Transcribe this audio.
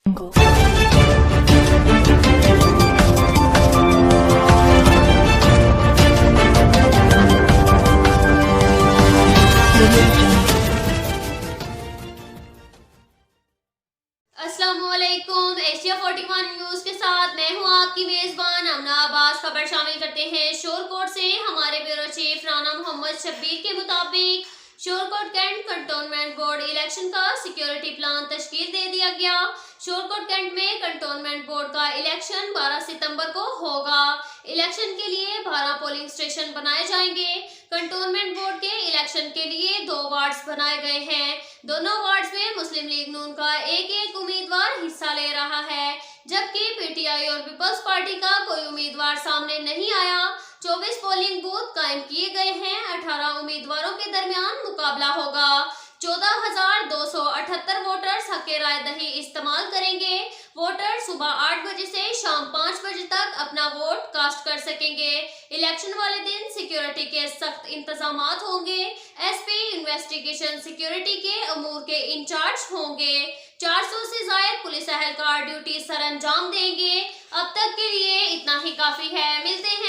अस्सलामुअलैकुम। Asia 41 news के साथ मैं हूं आपकी मेजबान अमना अब्बास। खबर शामिल करते हैं शोरकोट से। हमारे ब्यूरो चीफ राना मोहम्मद शब्बीर के मुताबिक Shorkot cantt cantonment board election का सिक्योरिटी प्लान तश्कील दे दिया गया। शोरकोट कैंट में कंटोनमेंट बोर्ड का इलेक्शन 12 सितंबर को होगा। इलेक्शन के लिए 12 पोलिंग स्टेशन बनाए जाएंगे। कंटोनमेंट बोर्ड के इलेक्शन के लिए 2 वार्ड्स बनाए गए हैं। दोनों वार्ड्स में मुस्लिम लीग नून का एक उम्मीदवार हिस्सा ले रहा है, जबकि पीटीआई और पीपल्स पार्टी का कोई उम्मीदवार सामने नहीं आया। 24 पोलिंग बूथ कायम किए गए हैं। 18 उम्मीदवारों के दरमियान मुकाबला होगा। 14,278 वोटर्स हक़ राय दही इस्तेमाल करेंगे। वोटर सुबह 8 बजे से शाम 5 बजे तक अपना वोट कास्ट कर सकेंगे। इलेक्शन वाले दिन सिक्योरिटी के सख्त इंतजामात होंगे। एसपी इन्वेस्टिगेशन सिक्योरिटी के अमूर के इंचार्ज होंगे। 400 से ज्यादा पुलिस एहलकार ड्यूटी सर अंजाम देंगे। अब तक के लिए इतना ही काफी है। मिलते हैं